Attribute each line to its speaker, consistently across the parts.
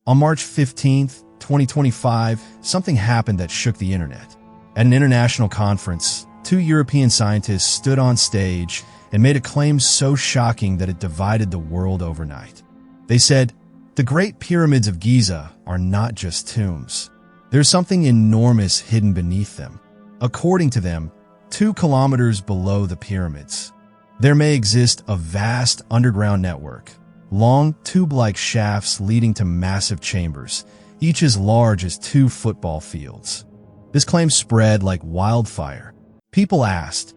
Speaker 1: On March 15th, 2025, something happened that shook the internet. At an international conference, two European scientists stood on stage and made a claim so shocking that it divided the world overnight. They said, "The Great Pyramids of Giza are not just tombs. There's something enormous hidden beneath them." According to them, 2 kilometers below the pyramids, there may exist a vast underground network, long tube-like shafts leading to massive chambers, each as large as 2 football fields. This claim spread like wildfire. People asked,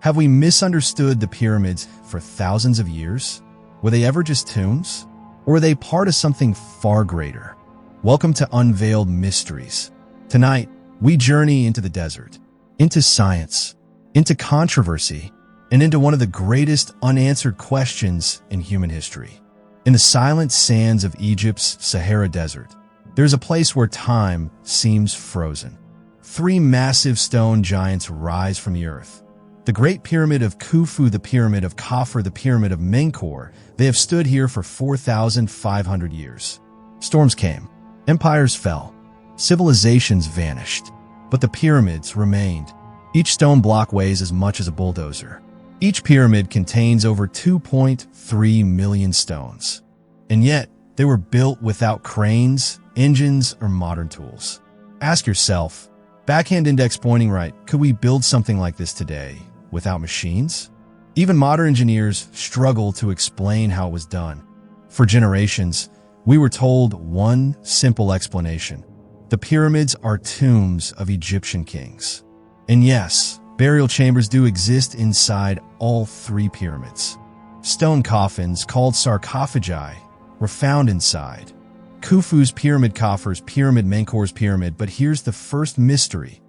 Speaker 1: have we misunderstood the pyramids for thousands of years? Were they ever just tombs? Or were they part of something far greater? Welcome to Unveiled Mysteries. Tonight, we journey into the desert, into science, into controversy, and into one of the greatest unanswered questions in human history. In the silent sands of Egypt's Sahara Desert, there's a place where time seems frozen. 3 massive stone giants rise from the earth. The Great Pyramid of Khufu, the Pyramid of Khafre, the Pyramid of Menkaure. They have stood here for 4,500 years. Storms came. Empires fell. Civilizations vanished. But the pyramids remained. Each stone block weighs as much as a bulldozer. Each pyramid contains over 2.3 million stones. And yet, they were built without cranes, engines, or modern tools. Ask yourself, backhand index pointing right, could we build something like this today without machines? Even modern engineers struggle to explain how it was done. For generations, we were told one simple explanation. The pyramids are tombs of Egyptian kings. And yes, burial chambers do exist inside all 3 pyramids. Stone coffins, called sarcophagi, were found inside. Khufu's pyramid, Khafre's pyramid, Menkaure's pyramid, but here's the first mystery.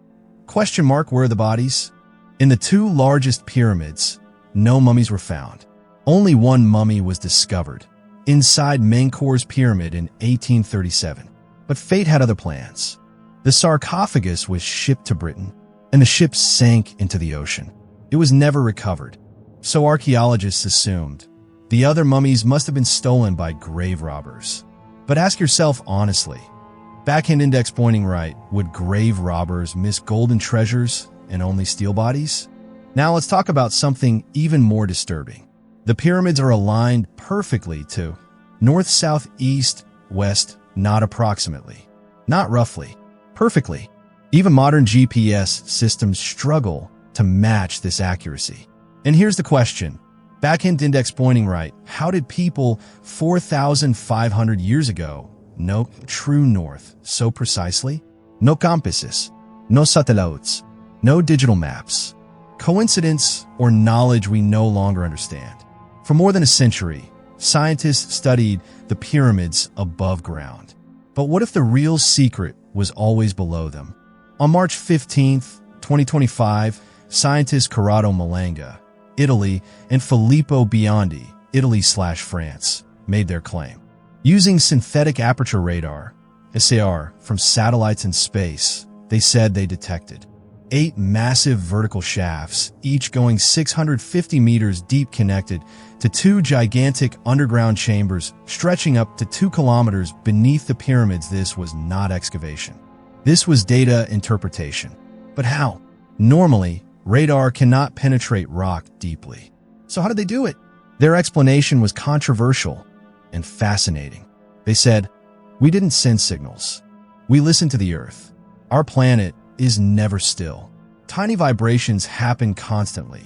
Speaker 1: Question mark, where are the bodies? In the 2 largest pyramids, no mummies were found. Only one mummy was discovered, inside Menkaure's pyramid in 1837. But fate had other plans. The sarcophagus was shipped to Britain, and the ship sank into the ocean. It was never recovered. So archaeologists assumed the other mummies must have been stolen by grave robbers. But ask yourself honestly, backhand index pointing right, would grave robbers miss golden treasures and only steal bodies? Now let's talk about something even more disturbing. The pyramids are aligned perfectly to north, south, east, west, not approximately, not roughly, perfectly. Even modern GPS systems struggle to match this accuracy. And here's the question. Backhand index pointing right, how did people 4,500 years ago know true north so precisely? No compasses, no satellites, no digital maps. Coincidence or knowledge we no longer understand. For more than a century, scientists studied the pyramids above ground. But what if the real secret was always below them? On March 15th, 2025, scientists Corrado Malanga, Italy, and Filippo Biondi, Italy/France, made their claim. Using synthetic aperture radar, SAR, from satellites in space, they said they detected 8 massive vertical shafts, each going 650 meters deep, connected to 2 gigantic underground chambers stretching up to 2 kilometers beneath the pyramids. This was not excavation. This was data interpretation. But how? Normally, radar cannot penetrate rock deeply. So how did they do it? Their explanation was controversial and fascinating. They said, "We didn't send signals. We listened to the Earth. Our planet is never still. Tiny vibrations happen constantly.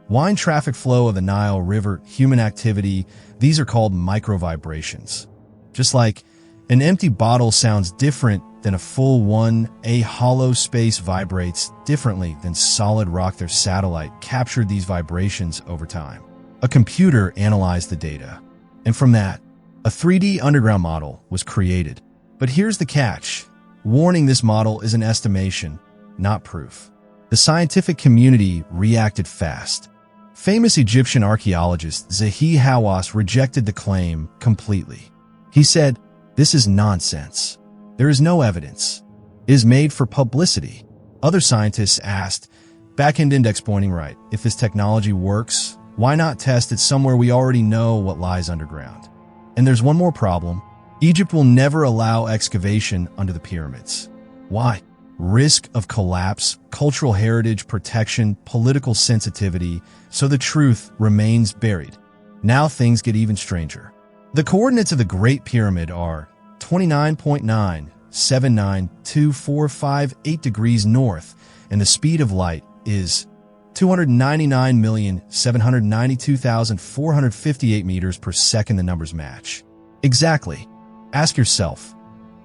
Speaker 1: Wind traffic flow of the Nile River, human activity, these are called microvibrations. Just like an empty bottle sounds different than a full one, a hollow space vibrates differently than solid rock. Their satellite captured these vibrations over time. A computer analyzed the data, and from that, a 3D underground model was created. But here's the catch. Warning, this model is an estimation, not proof. The scientific community reacted fast. Famous Egyptian archaeologist Zahi Hawass rejected the claim completely. He said, "This is nonsense. There is no evidence. It is made for publicity." Other scientists asked, backhand index pointing right, if this technology works, why not test it somewhere we already know what lies underground? And there's one more problem. Egypt will never allow excavation under the pyramids. Why? Risk of collapse, cultural heritage protection, political sensitivity, so the truth remains buried. Now things get even stranger. The coordinates of the Great Pyramid are 29.979245.8 degrees north, and the speed of light is 299,792,458 meters per second. The numbers match exactly. Ask yourself,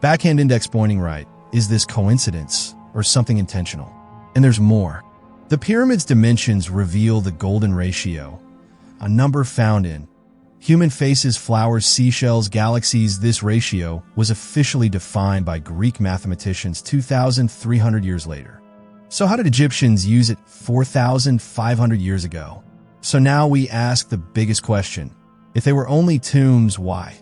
Speaker 1: backhand index pointing right, is this coincidence or something intentional? And there's more. The pyramid's dimensions reveal the golden ratio, a number found in human faces, flowers, seashells, galaxies. This ratio was officially defined by Greek mathematicians 2,300 years later. So how did Egyptians use it 4,500 years ago? So now we ask the biggest question. If they were only tombs, why?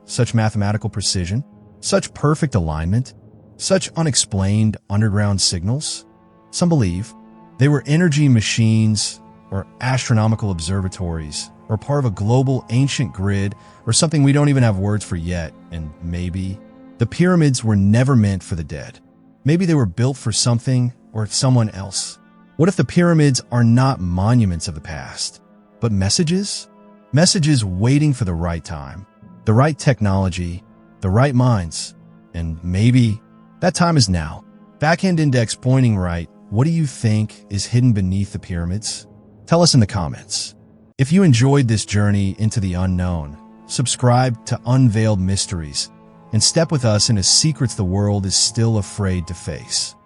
Speaker 1: Such mathematical precision? Such perfect alignment? Such unexplained underground signals? Some believe they were energy machines or astronomical observatories or part of a global ancient grid or something we don't even have words for yet. And maybe the pyramids were never meant for the dead. Maybe they were built for something or someone else. What if the pyramids are not monuments of the past, but messages? Messages waiting for the right time, the right technology, the right minds. And maybe that time is now. Backhand index pointing right. What do you think is hidden beneath the pyramids? Tell us in the comments. If you enjoyed this journey into the unknown, subscribe to Unveiled Mysteries and step with us into secrets the world is still afraid to face.